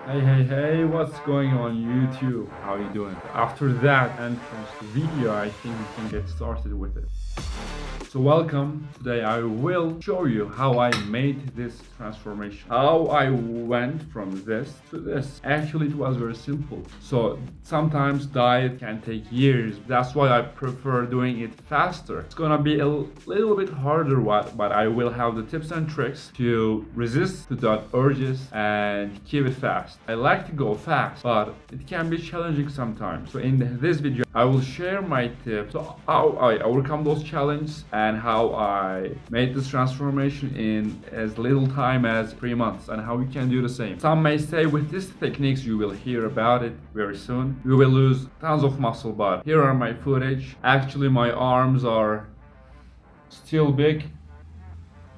Hey, what's going on YouTube? How you doing? After that entrance video, I think we can get started with it. So welcome. Today I will show you how I made this transformation. How I went from this to this. Actually, it was very simple. So sometimes diet can take years. That's why I prefer doing it faster. It's gonna be a little bit harder, but I will have the tips and tricks to resist the urges and keep it fast. I like to go fast, but it can be challenging sometimes. So in this video, I will share my tips, so how I overcome those challenges and how I made this transformation in as little time as 3 months and how you can do the same. Some may say with these techniques you will hear about it very soon. You will lose tons of muscle, but here are my footage. Actually my arms are still big.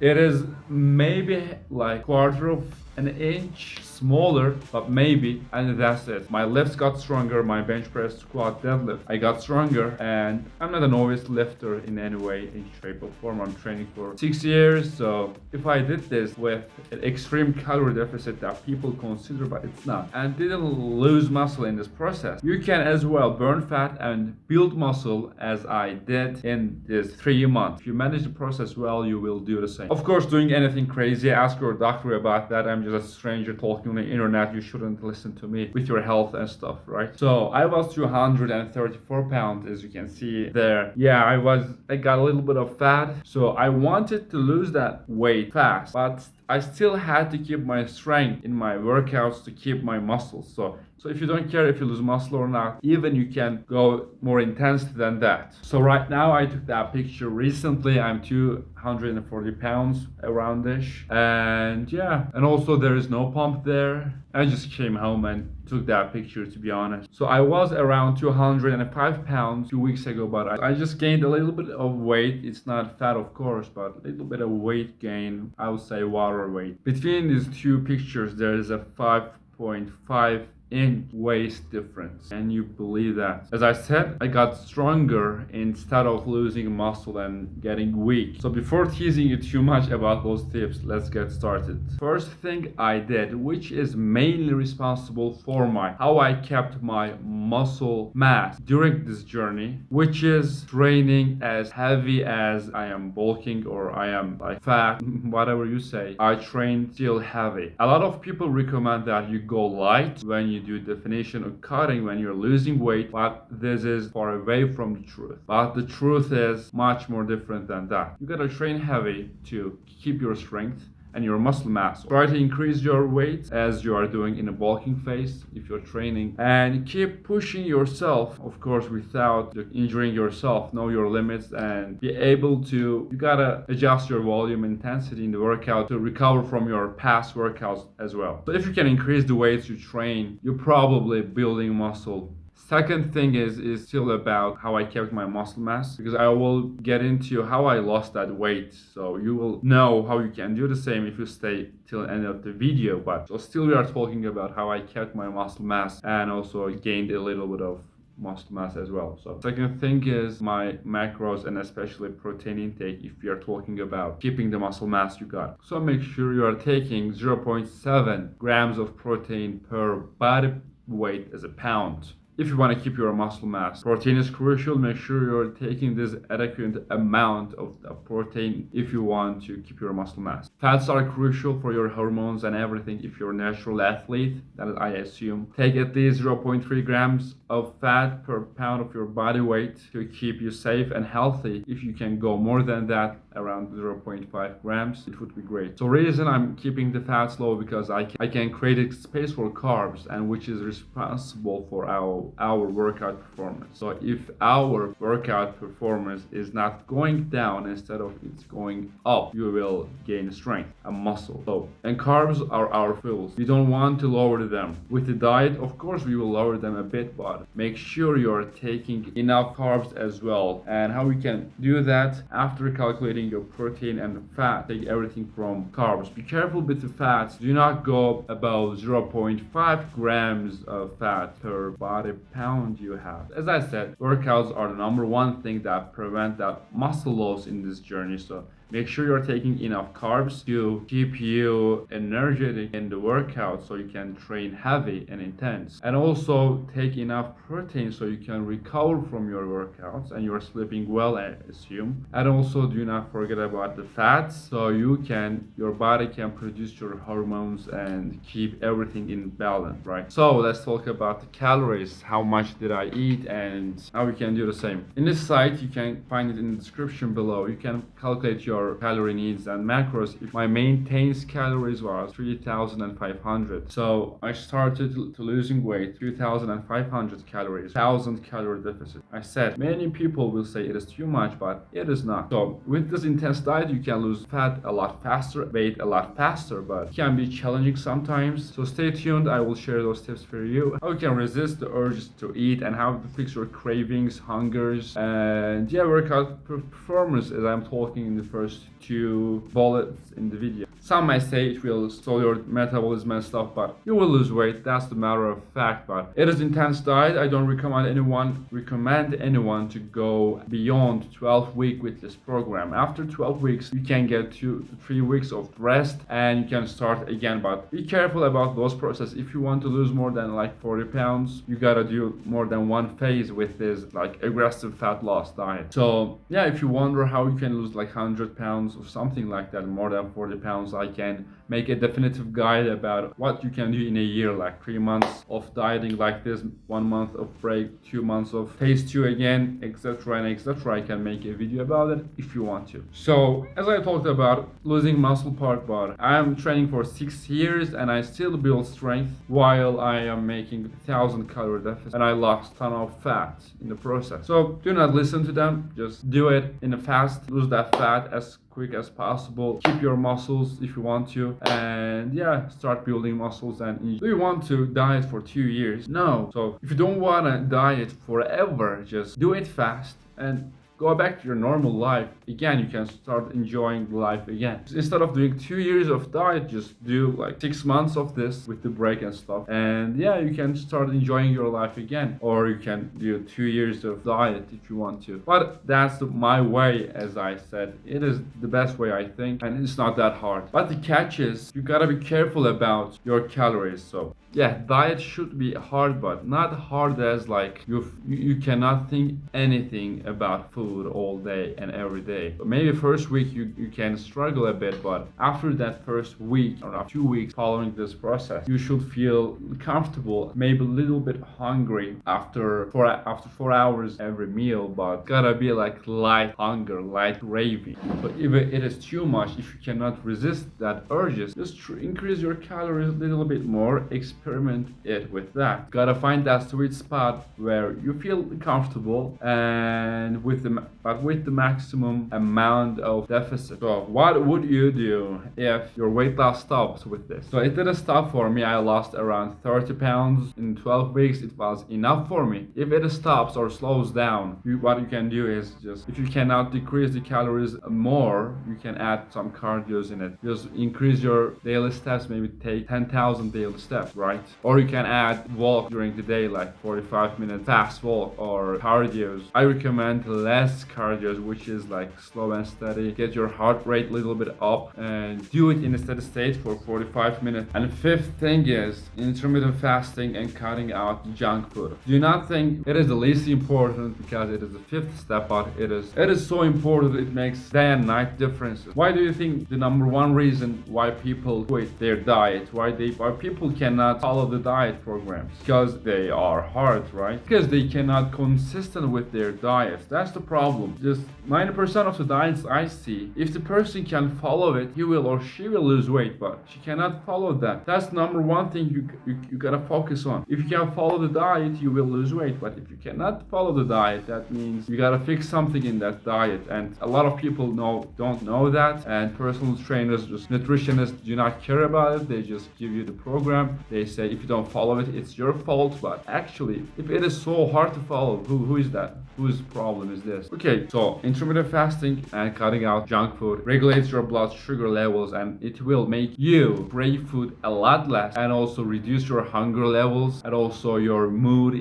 It is maybe like quarter of an inch smaller, but maybe, and that's it. My lifts got stronger, my bench press, squat, deadlift, I got stronger, and I'm not a novice lifter in any way, in shape or form. I'm training for 6 years, so if I did this with an extreme calorie deficit that people consider, but it's not, and didn't lose muscle in this process, you can as well burn fat and build muscle as I did in this 3 months. If you manage the process well, you will do the same. Of course, doing anything crazy, ask your doctor about that. I'm just a stranger talking on the internet. You shouldn't listen to me with your health and stuff, right? So I was 234 pounds, as you can see there. Yeah, I got a little bit of fat, so I wanted to lose that weight fast, but I still had to keep my strength in my workouts to keep my muscles. So if you don't care if you lose muscle or not, even you can go more intense than that. So right now I took that picture recently. I'm 240 pounds around-ish. And yeah, and also there is no pump there. I just came home and took that picture, to be honest. So I was around 205 pounds 2 weeks ago, but I just gained a little bit of weight. It's not fat, of course, but a little bit of weight gain. I would say water weight. Between these two pictures, there is a 5.5 in waist difference. Can you believe that? As I said, I got stronger instead of losing muscle and getting weak. So before teasing you too much about those tips, let's get started. First thing I did, which is mainly responsible for how I kept my muscle mass during this journey, which is training as heavy as I am bulking or I am like fat, whatever you say. I train still heavy. A lot of people recommend that you go light when you do definition or cutting when you're losing weight, but this is far away from the truth. But the truth is much more different than that. You gotta train heavy to keep your strength and your muscle mass. Try to increase your weight as you are doing in a bulking phase if you're training, and keep pushing yourself, of course, without injuring yourself. Know your limits and be able to, you gotta adjust your volume intensity in the workout to recover from your past workouts as well. So if you can increase the weights you train, you're probably building muscle. Second thing is still about how I kept my muscle mass, because I will get into how I lost that weight, so you will know how you can do the same if you stay till the end of the video. But so still we are talking about how I kept my muscle mass and also gained a little bit of muscle mass as well. So second thing is my macros and especially protein intake if we are talking about keeping the muscle mass you got. So make sure you are taking 0.7 grams of protein per body weight as a pound. If you want to keep your muscle mass, protein is crucial. Make sure you're taking this adequate amount of protein if you want to keep your muscle mass. Fats are crucial for your hormones and everything. If you're a natural athlete, that is, I assume, take at least 0.3 grams of fat per pound of your body weight to keep you safe and healthy. If you can go more than that, around 0.5 grams, it would be great. So reason I'm keeping the fats low because I can create a space for carbs, and which is responsible for our workout performance. So if our workout performance is not going down, instead of it's going up, you will gain strength and muscle. So, and carbs are our fuels. We don't want to lower them. With the diet, of course, we will lower them a bit, but make sure you're taking enough carbs as well. And how we can do that? After calculating your protein and fat, take everything from carbs. Be careful with the fats. Do not go above 0.5 grams of fat per body pound you have. As I said, workouts are the number one thing that prevent that muscle loss in this journey. So Make sure you're taking enough carbs to keep you energetic in the workout so you can train heavy and intense. And also take enough protein so you can recover from your workouts and you're sleeping well, I assume. And also do not forget about the fats so your body can produce your hormones and keep everything in balance, right? So let's talk about the calories. How much did I eat and how you can do the same. In this site, you can find it in the description below. You can calculate your calorie needs and macros. If my maintenance calories was 3,500, so I started to losing weight 3,500 calories, 1,000 calorie deficit. I said many people will say it is too much, but it is not. So with this intense diet, you can lose fat a lot faster, weight a lot faster, but it can be challenging sometimes. So stay tuned. I will share those tips for you. How you can resist the urges to eat and how to fix your cravings, hungers, and workout performance, as I'm talking in the first two bullets in the video. Some may say it will slow your metabolism and stuff, but you will lose weight. That's the matter of fact. But it is intense diet. I don't recommend anyone to go beyond 12 weeks with this program. After 12 weeks, you can get 2 to 3 weeks of rest and you can start again. But be careful about those processes. If you want to lose more than like 40 pounds, you gotta do more than one phase with this like aggressive fat loss diet. So yeah, if you wonder how you can lose like 100 pounds or something like that, more than 40 pounds, I can make a definitive guide about what you can do in a year, like 3 months of dieting like this, 1 month of break, 2 months of phase 2 again, etc. and etc. I can make a video about it if you want to. So as I talked about losing muscle part body, I am training for 6 years and I still build strength while I am making 1,000 calorie deficit and I lost ton of fat in the process. So do not listen to them, just do it in a fast, lose that fat as quick as possible, keep your muscles if you want to, and start building muscles. And do you want to diet for 2 years? No. So if you don't want to diet forever, just do it fast and go back to your normal life. Again, you can start enjoying life again. Instead of doing 2 years of diet, just do like 6 months of this with the break and stuff. And you can start enjoying your life again. Or you can do 2 years of diet if you want to. But that's my way, as I said. It is the best way, I think. And it's not that hard. But the catch is, you gotta be careful about your calories. So diet should be hard, but not hard as like you cannot think anything about food all day and every day. But maybe first week you can struggle a bit, but after that first week or 2 weeks following this process, you should feel comfortable, maybe a little bit hungry after 4 hours every meal, but gotta be like light hunger, light craving. But if it is too much, if you cannot resist that urges, just increase your calories a little bit more. Experiment it with that. Gotta find that sweet spot where you feel comfortable and with the maximum amount of deficit. So what would you do if your weight loss stops with this? So it didn't stop for me. I lost around 30 pounds in 12 weeks. It was enough for me. If it stops or slows down, what you can do is just, if you cannot decrease the calories more, you can add some cardios in it. Just increase your daily steps, maybe take 10,000 daily steps, right? Or you can add walk during the day, like 45 minutes fast walk or cardios. I recommend less cardios, which is like slow and steady. Get your heart rate a little bit up and do it in a steady state for 45 minutes. And the fifth thing is intermittent fasting and cutting out junk food. Do not think it is the least important because it is the fifth step, but it is so important. It makes day and night differences. Why do you think the number one reason why people quit their diet, why people cannot follow the diet programs? Because they are hard, right? Because they cannot consistent with their diets. That's the problem. Just 90% of the diets I see, if the person can follow it, he will or she will lose weight, but she cannot follow that. That's number one thing you gotta focus on. If you can follow the diet, you will lose weight, but if you cannot follow the diet, that means you gotta fix something in that diet. And a lot of people don't know that, and personal trainers, just nutritionists do not care about it. They just give you the program, they say if you don't follow it, it's your fault. But actually, if it is so hard to follow, who is that? Whose problem is this? Okay, so intermittent fasting and cutting out junk food regulates your blood sugar levels, and it will make you crave food a lot less, and also reduce your hunger levels and also your mood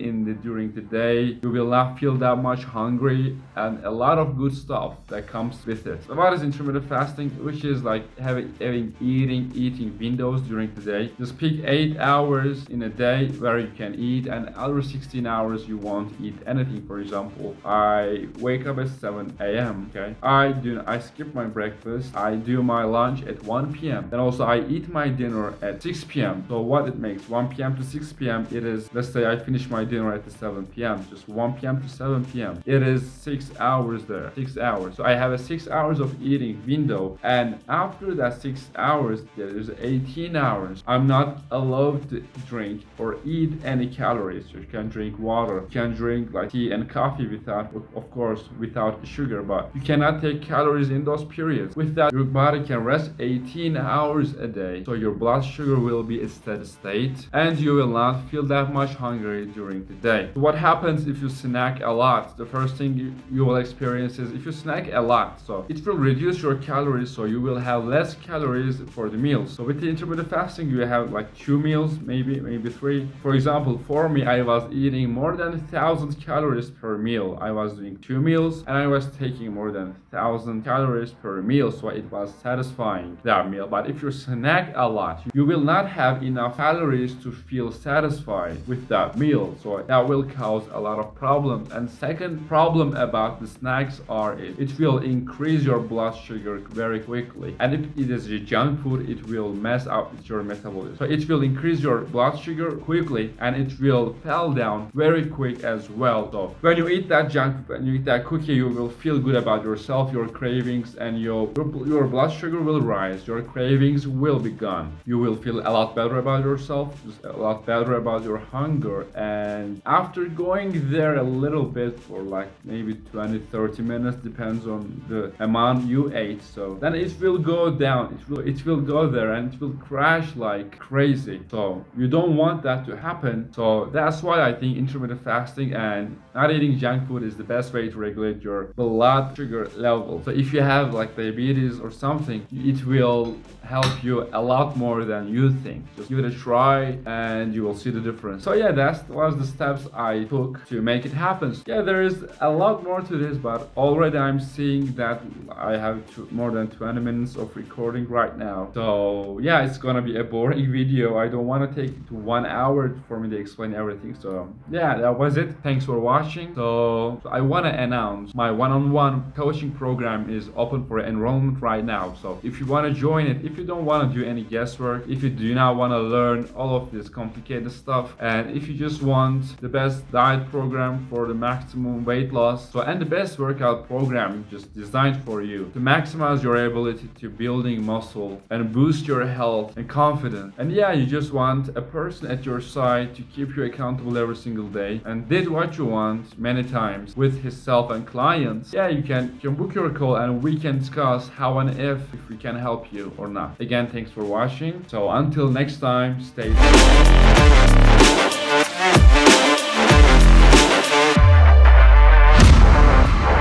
during the day. You will not feel that much hungry, and a lot of good stuff that comes with it. So what is intermittent fasting? Which is like having eating windows during the day. Just pick 8 hours in a day where you can eat, and other 16 hours you won't eat anything. For example, I wake up at 7 a.m. Okay, I skip my breakfast. I do my lunch at 1 p.m. Then also I eat my dinner at 6 p.m. So what it makes 1 p.m. to 6 p.m. it is, let's say I finish my dinner at 7 p.m. Just 1 p.m. to 7 p.m. it is 6 hours there. 6 hours. So I have a 6 hours of eating window, and after that 6 hours there is 18 hours. I'm not allowed to drink or eat any calories. You can drink water, you can drink like tea and coffee without, of course, without sugar, but you cannot take calories in those periods. With that, your body can rest 18 hours a day, so your blood sugar will be a steady state, and you will not feel that much hungry during the day. So what happens if you snack a lot? The first thing you will experience is if you snack a lot, so it will reduce your calories, so you will have less calories for the meals. So with the intermittent fasting, you have like 2 meals, maybe 3. For example, for me, I was eating more than 1,000 calories per meal. I was doing 2 meals, and I was taking more than 1,000 calories per meal, so it was satisfying that meal. But if you snack a lot, you will not have enough calories to feel satisfied with that meal, so that will cause a lot of problems. And second problem about the snacks are it will increase your blood sugar very quickly, and if it is a junk food, it will mess up with your metabolism. So it will increase your blood sugar quickly, and it will fall down very quick as well. So when you eat that junk, when you eat that cookie, you will feel good about yourself, your cravings, and your blood sugar will rise, your cravings will be gone. You will feel a lot better about yourself, just a lot better about your hunger, and after going there a little bit for like maybe 20-30 minutes, depends on the amount you ate, so then it will go down, it will go there, and it will crash like crazy. So you don't want that to happen. So that's why I think intermittent fasting and not eating junk food is the best way to regulate your blood sugar level. So if you have like diabetes or something, it will help you a lot more than you think. Just give it a try and you will see the difference. So yeah, that was the steps I took to make it happen. Yeah, there is a lot more to this, but already I'm seeing that I have more than 20 minutes of recording right now. So yeah, it's gonna be a boring video. I don't want to take it to 1 hour for me to explain everything. So yeah, that was it. Thanks for watching. So I want to announce my one-on-one coaching program is open for enrollment right now. So if you want to join it, if you don't want to do any guesswork, if you do not want to learn all of this complicated stuff, and if you just want the best diet program for the maximum weight loss, so and the best workout program just designed for you to maximize your ability to building muscle and boost your health and confidence, and yeah, you just want a person at your side to keep you accountable every single day and did what you want many times with himself and clients, yeah, you can book your call and we can discuss how and if we can help you or not. Again, thanks for watching. So until next time, stay safe.